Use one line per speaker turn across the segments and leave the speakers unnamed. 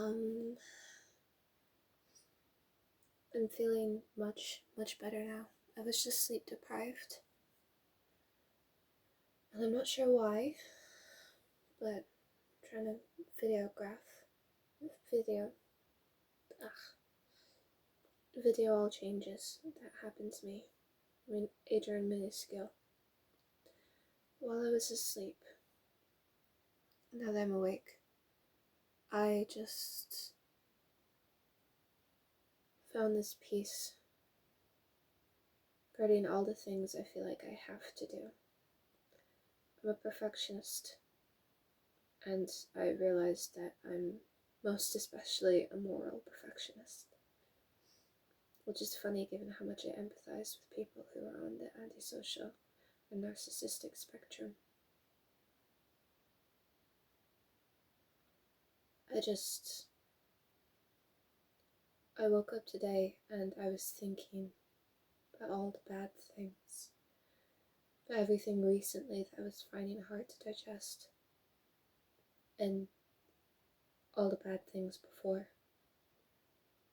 Um, I'm feeling much better now. I was just sleep deprived. And I'm not sure why, but I'm trying to video, video all changes that happened to me. I mean, Adrian minuscule. While I was asleep, now that I'm awake, I just found this peace guarding all the things I feel like I have to do. I'm a perfectionist, and I realized that I'm most especially a moral perfectionist, which is funny given how much I empathize with people who are on the antisocial and narcissistic spectrum. I woke up today and I was thinking about all the bad things, about everything recently that I was finding hard to digest, and all the bad things before.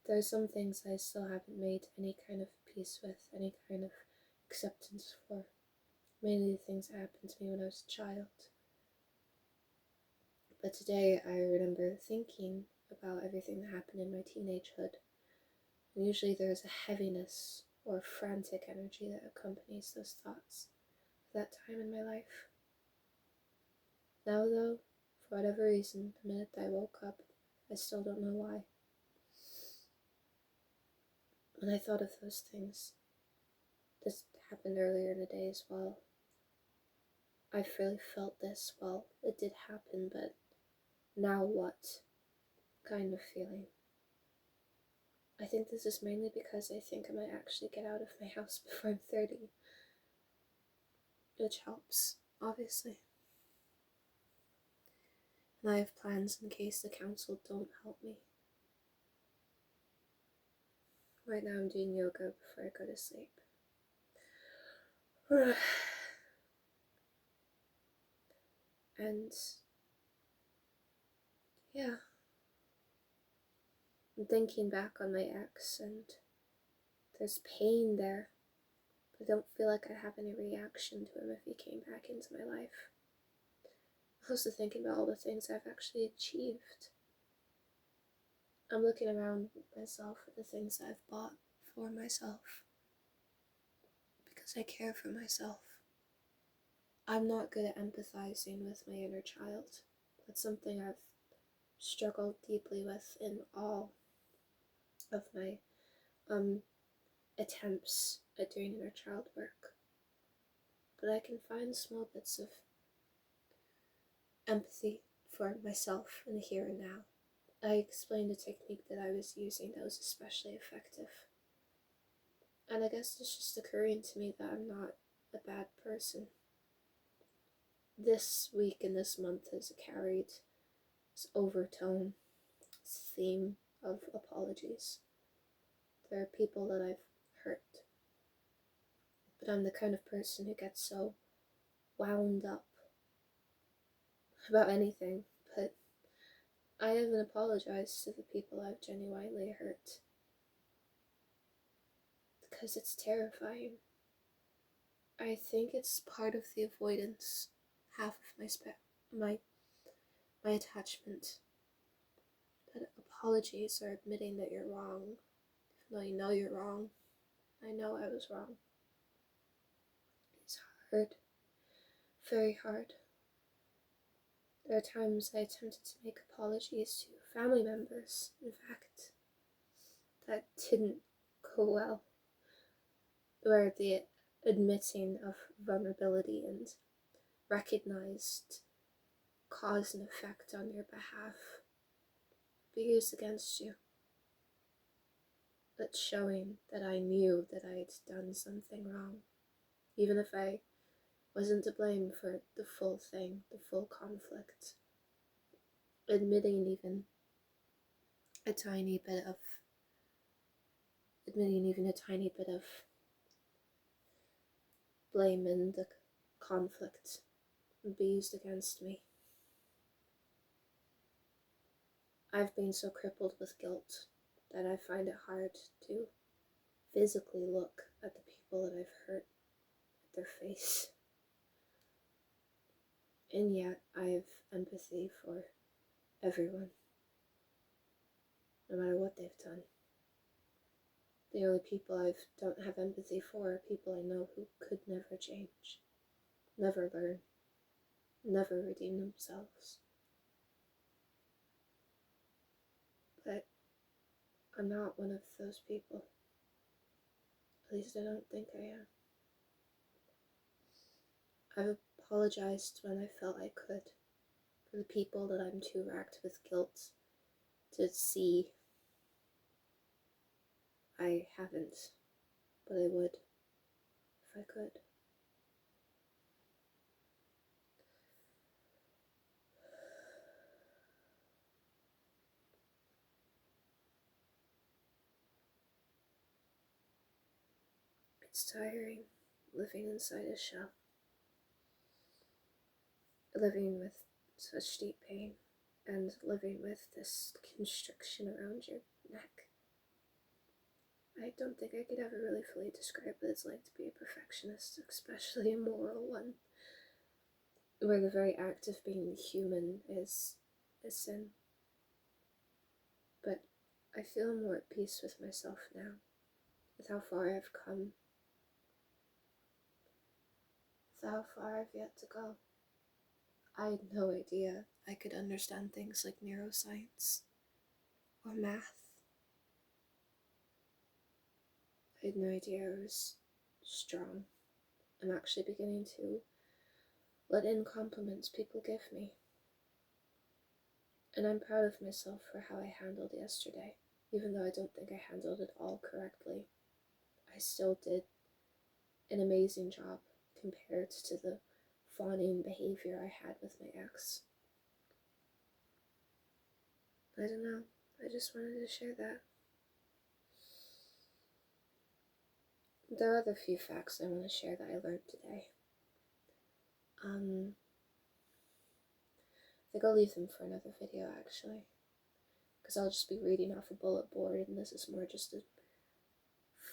There are some things I still haven't made any kind of peace with, any kind of acceptance for. Mainly the things that happened to me when I was a child. But today I remember thinking about everything that happened in my teenagehood. And usually there's a heaviness or frantic energy that accompanies those thoughts at that time in my life. Now though, for whatever reason, the minute I woke up, I still don't know why. When I thought of those things, this happened earlier in the day as well. I've really felt this, well, it did happen, but now what kind of feeling. I think this is mainly because I think I might actually get out of my house before I'm 30, which helps, obviously. And I have plans in case the council don't help me. Right now I'm doing yoga before I go to sleep. And yeah, I'm thinking back on my ex, and there's pain there, but I don't feel like I have any reaction to him if he came back into my life. I'm also thinking about all the things I've actually achieved. I'm looking around myself at the things I've bought for myself because I care for myself. I'm not good at empathizing with my inner child. That's something I've struggled deeply with in all of my attempts at doing inner child work. But I can find small bits of empathy for myself in the here and now. I explained a technique that I was using that was especially effective. And I guess it's just occurring to me that I'm not a bad person. This week and this month has carried this overtone, this theme of apologies. There are people that I've hurt, but I'm the kind of person who gets so wound up about anything, but I haven't apologized to the people I've genuinely hurt because it's terrifying. I think it's part of the avoidance, half of my attachment. That apologies are admitting that you're wrong, even though you know you're wrong. I know I was wrong. It's hard, very hard. There are times I attempted to make apologies to family members, in fact, that didn't go well, where the admitting of vulnerability and recognized cause and effect on your behalf be used against you. But showing that I knew that I'd done something wrong, even if I wasn't to blame for the full thing, the full conflict. Admitting even a tiny bit of blame in the conflict would be used against me. I've been so crippled with guilt that I find it hard to physically look at the people that I've hurt at their face. And yet I have empathy for everyone, no matter what they've done. The only people I don't have empathy for are people I know who could never change, never learn, never redeem themselves. But I'm not one of those people. At least I don't think I am. I've apologized when I felt I could for the people that I'm too racked with guilt to see. I haven't, but I would if I could. It's tiring living inside a shell, living with such deep pain, and living with this constriction around your neck. I don't think I could ever really fully describe what it's like to be a perfectionist, especially a moral one, where the very act of being human is a sin. But I feel more at peace with myself now, with how far I've come, with how far I've yet to go. I had no idea I could understand things like neuroscience or math. I had no idea I was strong. I'm actually beginning to let in compliments people give me. And I'm proud of myself for how I handled yesterday. Even though I don't think I handled it all correctly, I still did an amazing job compared to the fawning behavior I had with my ex. I don't know, I just wanted to share that. There are other few facts I want to share that I learned today. I think I'll leave them for another video actually, because I'll just be reading off a bullet board and this is more just a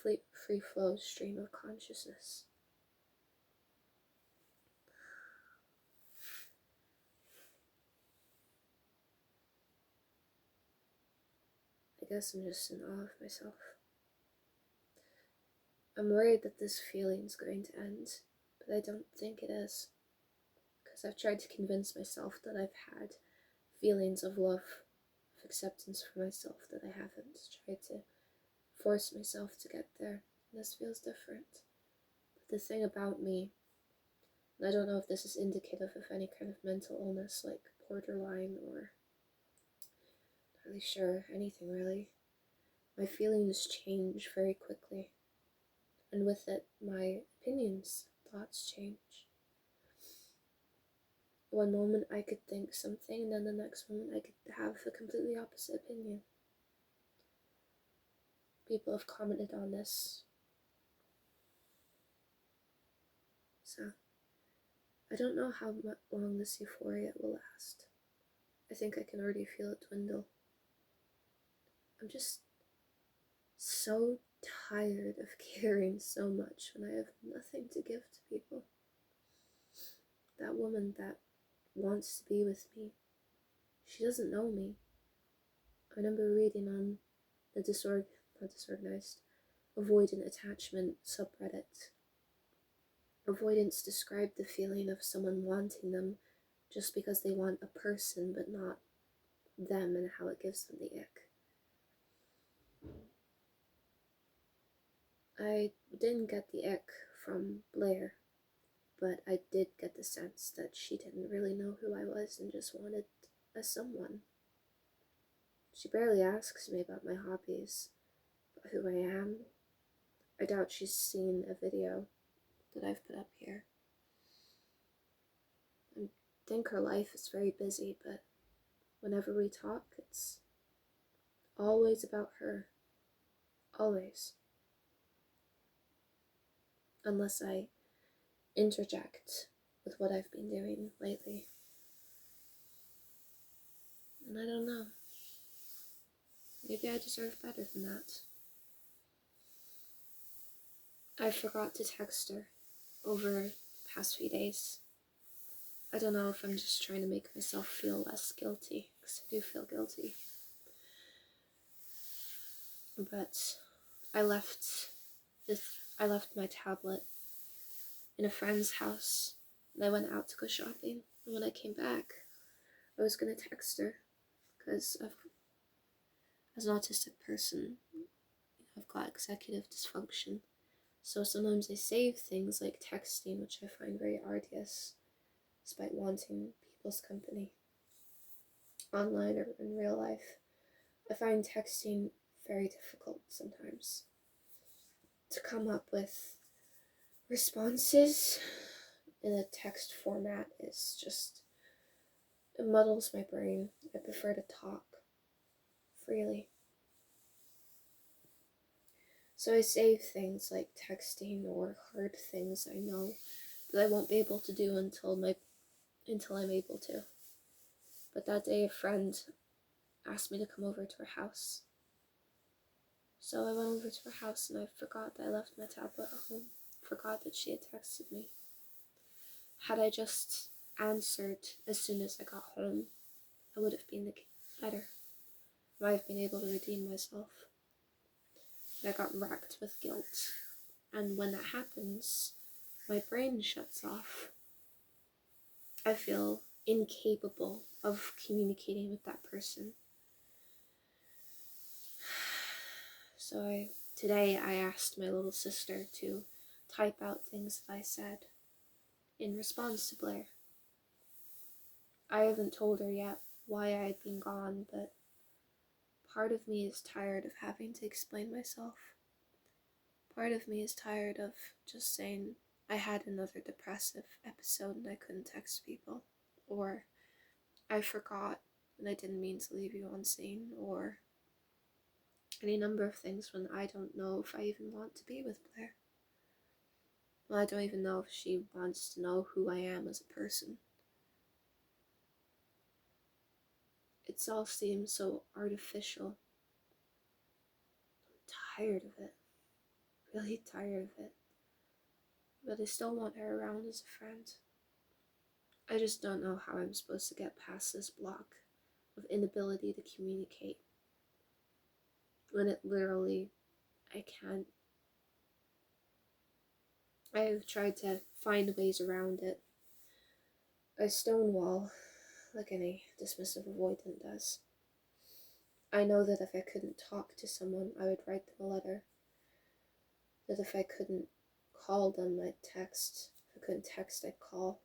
free flow stream of consciousness. I guess I'm just in awe of myself. I'm worried that this feeling's going to end, but I don't think it is. Because I've tried to convince myself that I've had feelings of love, of acceptance for myself that I haven't. Tried to force myself to get there. This feels different. But the thing about me, and I don't know if this is indicative of any kind of mental illness like borderline or not really sure, anything really. My feelings change very quickly. And with it, my opinions, thoughts change. One moment I could think something, and then the next moment I could have a completely opposite opinion. People have commented on this. So, I don't know how long this euphoria will last. I think I can already feel it dwindle. I'm just so tired of caring so much when I have nothing to give to people. That woman that wants to be with me, she doesn't know me. I remember reading on the avoidant attachment subreddit. Avoidance described the feeling of someone wanting them just because they want a person but not them, and how it gives them the ick. I didn't get the ick from Blair, but I did get the sense that she didn't really know who I was and just wanted a someone. She barely asks me about my hobbies, about who I am. I doubt she's seen a video that I've put up here. I think her life is very busy, but whenever we talk, it's always about her. Always. Unless I interject with what I've been doing lately. And I don't know. I deserve better than that. I forgot to text her over the past few days. I don't know if I'm just trying to make myself feel less guilty, because I do feel guilty. But I left my tablet in a friend's house, and I went out to go shopping. And when I came back, I was gonna text her, because as an autistic person, I've got executive dysfunction. So sometimes I save things like texting, which I find very arduous, despite wanting people's company, online or in real life. I find texting very difficult sometimes. To come up with responses in a text format is just, it muddles my brain. I prefer to talk freely. So I save things like texting or hard things I know that I won't be able to do until I'm able to. But that day a friend asked me to come over to her house. So I went over to her house and I forgot that I left my tablet at home. Forgot that she had texted me. Had I just answered as soon as I got home, I would have been better. I might have been able to redeem myself. But I got racked with guilt. And when that happens, my brain shuts off. I feel incapable of communicating with that person. So today I asked my little sister to type out things that I said in response to Blair. I haven't told her yet why I had been gone, but part of me is tired of having to explain myself. Part of me is tired of just saying I had another depressive episode and I couldn't text people, or I forgot and I didn't mean to leave you unseen, or any number of things when I don't know if I even want to be with Blair. Well, I don't even know if she wants to know who I am as a person. It all seems so artificial. I'm tired of it. Really tired of it. But I still want her around as a friend. I just don't know how I'm supposed to get past this block of inability to communicate, when it literally, I can't. I've tried to find ways around it. I stonewall, like any dismissive avoidant does. I know that if I couldn't talk to someone, I would write them a letter. That if I couldn't call them, I'd text. If I couldn't text, I'd call.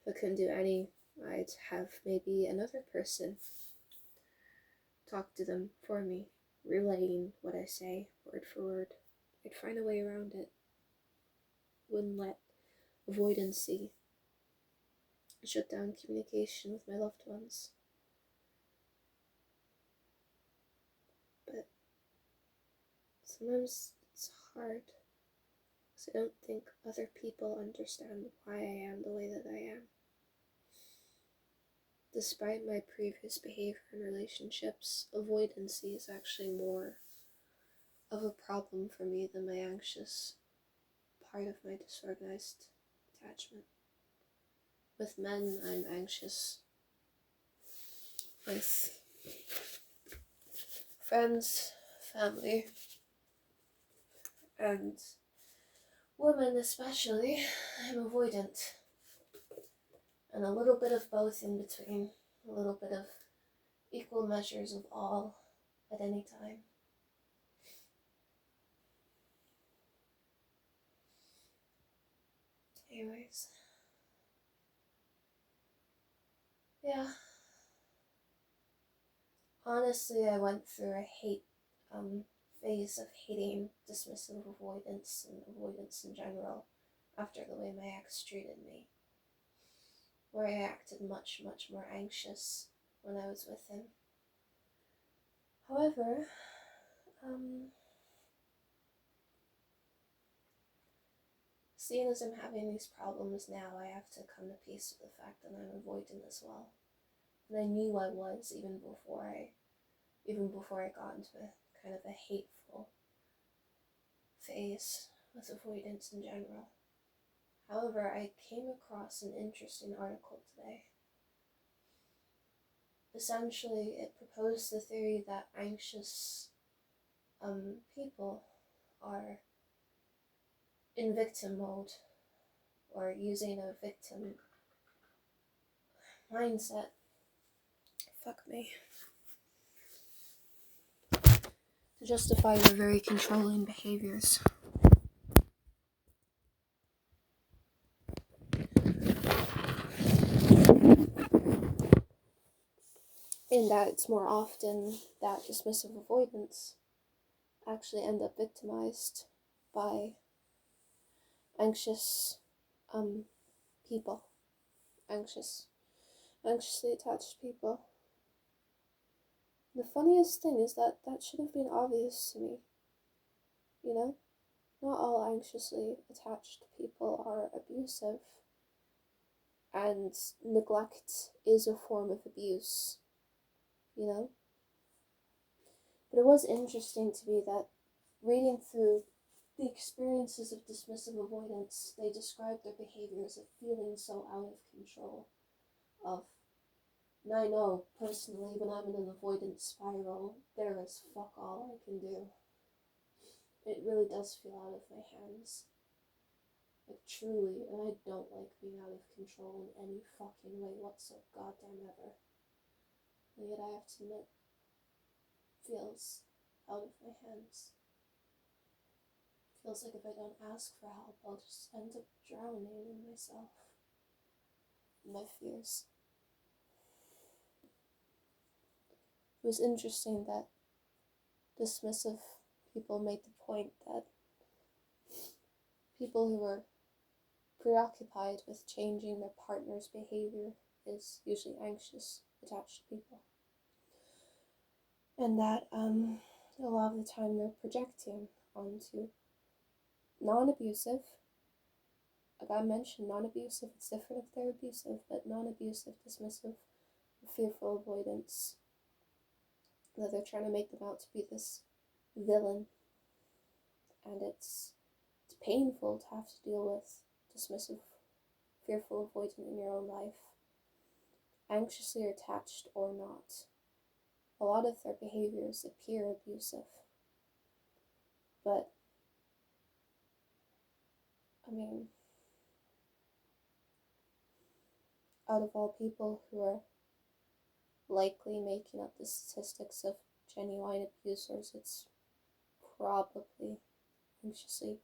If I couldn't do any, I'd have maybe another person talk to them for me, relaying what I say, word for word. I'd find a way around it. Wouldn't let avoidancy shut down communication with my loved ones. But sometimes it's hard, because I don't think other people understand why I am the way that I am. Despite my previous behavior in relationships, avoidancy is actually more of a problem for me than my anxious part of my disorganized attachment. With men, I'm anxious. With friends, family, and women especially, I'm avoidant. And a little bit of both in between. A little bit of equal measures of all at any time. Anyways. Yeah. Honestly, I went through a phase of hating dismissive avoidance and avoidance in general after the way my ex treated me, where I acted much, much more anxious when I was with him. However, seeing as I'm having these problems now, I have to come to peace with the fact that I'm avoidant as well. And I knew I was even before I even before I got into kind of a hateful phase with avoidance in general. However, I came across an interesting article today. Essentially, it proposed the theory that anxious people are in victim mode, or using a victim mindset. Fuck me. To justify their very controlling behaviors. In that it's more often that dismissive avoidance actually end up victimized by anxious people. Anxiously attached people. The funniest thing is that should have been obvious to me. You know? Not all anxiously attached people are abusive. And neglect is a form of abuse. You know? But it was interesting to me that reading through the experiences of dismissive avoidance, they describe their behaviors of feeling so out of control. And I know, personally, when I'm in an avoidance spiral, there is fuck all I can do. It really does feel out of my hands. Like, truly, and I don't like being out of control in any fucking way whatsoever, goddamn ever. And yet I have to admit, it feels out of my hands. Feels like if I don't ask for help, I'll just end up drowning in myself, in my fears. It was interesting that dismissive people made the point that people who are preoccupied with changing their partner's behavior is usually anxious, attached people. And that a lot of the time they're projecting onto non-abusive. I gotta mention non-abusive, it's different if they're abusive, but non-abusive, dismissive, fearful avoidance, that they're trying to make them out to be this villain. And it's painful to have to deal with dismissive, fearful avoidant in your own life, anxiously attached or not. A lot of their behaviors appear abusive, but I mean, out of all people who are likely making up the statistics of genuine abusers, it's probably anxiously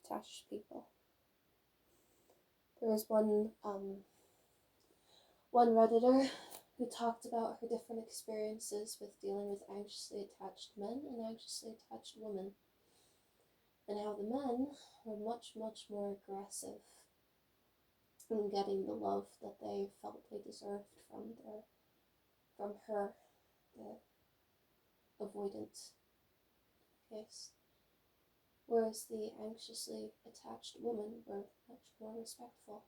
attached people. There was one Redditor who talked about her different experiences with dealing with anxiously attached men and anxiously attached women, and how the men were much, much more aggressive in getting the love that they felt they deserved from her, the avoidant case, whereas the anxiously attached women were much more respectful,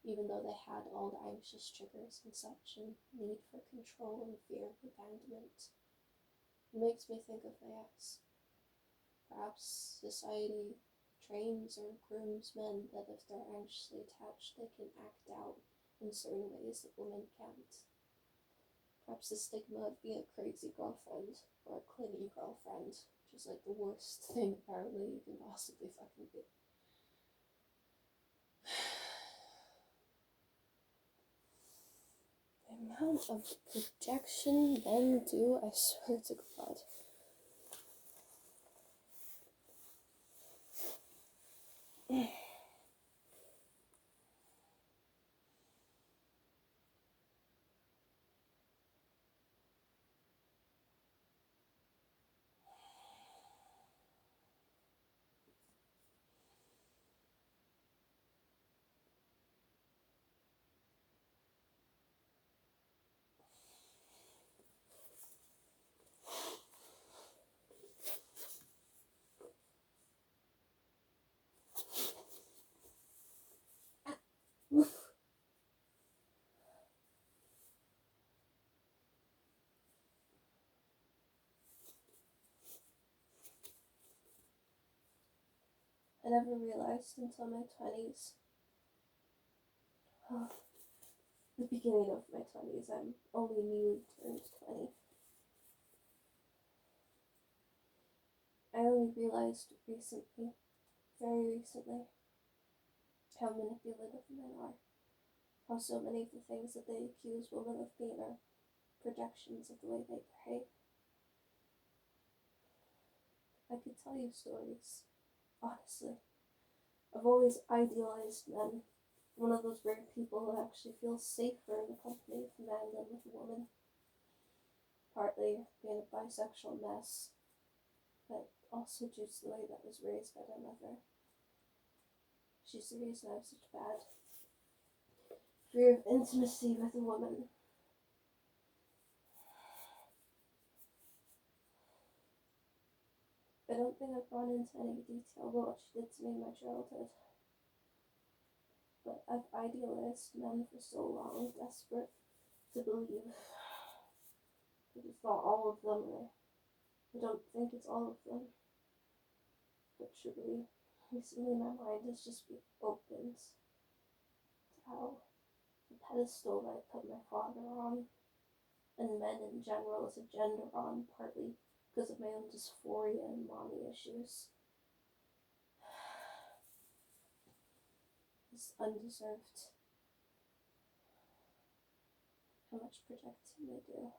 even though they had all the anxious triggers and such, and need for control and fear of abandonment. It makes me think of my ex. Perhaps society trains or grooms men that if they're anxiously attached, they can act out in certain ways that women can't. Perhaps the stigma of being a crazy girlfriend or a clingy girlfriend, which is like the worst thing apparently you can possibly fucking be. The amount of projection men do, I swear to God. I never realized until my 20s, the beginning of my 20s, I'm only newly turned 20. I only realized recently, very recently, how manipulative men are. How so many of the things that they accuse women of being are projections of the way they behave. I could tell you stories, honestly. I've always idealized men. One of those rare people who actually feels safer in the company of a man than with a woman. Partly being a bisexual mess, but also due to the way that I was raised by my mother. She's the reason I have such bad fear of intimacy with a woman. I don't think I've gone into any detail about what she did to me in my childhood. But I've idealized men for so long, desperate to believe that it's not all of them, or I don't think it's all of them. But truly, recently my mind has just been opened to how the pedestal that I put my father on, and men in general as a gender on, partly because of my own dysphoria and mommy issues, is undeserved. How much projecting they do.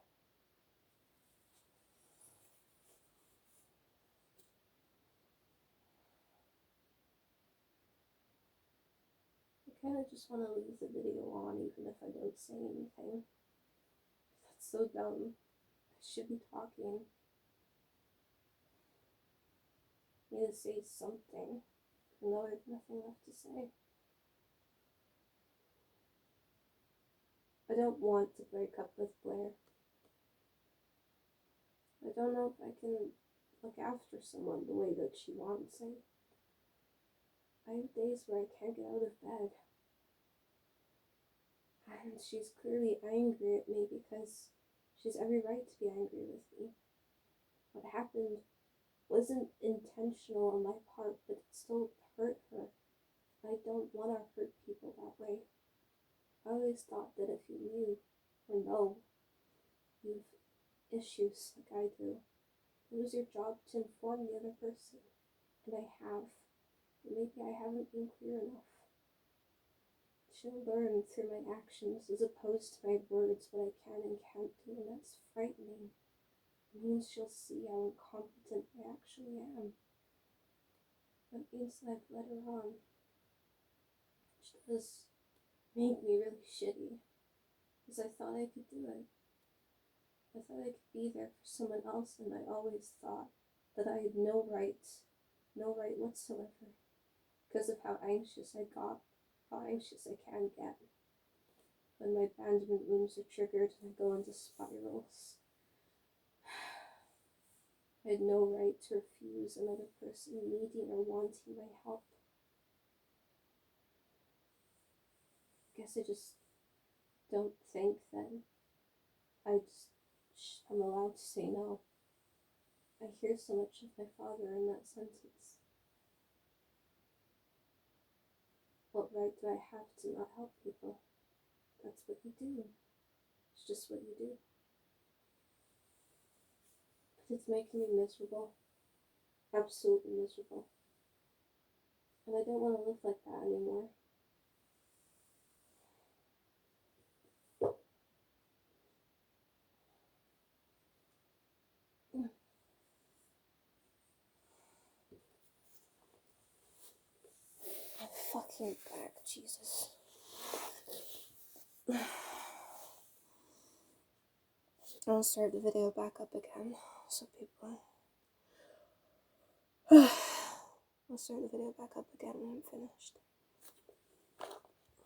I kind of just want to leave the video on even if I don't say anything. That's so dumb. I should be talking. I need to say something, even though I have nothing left to say. I don't want to break up with Blair. I don't know if I can look after someone the way that she wants. I have days where I can't get out of bed. And she's clearly angry at me because she's every right to be angry with me. What happened wasn't intentional on my part, but it still hurt her. I don't want to hurt people that way. I always thought that if you knew or know you have issues like I do, it was your job to inform the other person. And I have. But maybe I haven't been clear enough. She'll learn through my actions as opposed to my words what I can and can't do, and that's frightening. It means she'll see how incompetent I actually am. That means that I've led her on. Which does make me really shitty, because I thought I could do it. I thought I could be there for someone else, and I always thought that I had no right whatsoever, because of how anxious I got, how anxious I can get when my abandonment wounds are triggered and I go into spirals. I had no right to refuse another person needing or wanting my help. I guess I just don't think that I'm allowed to say no. I hear so much of my father in that sentence. What right do I have to not help people? That's what you do. It's just what you do. But it's making me miserable. Absolutely miserable. And I don't want to live like that anymore. I'm fucking back, Jesus. I'll start the video back up again, so people... I'll start the video back up again when I'm finished.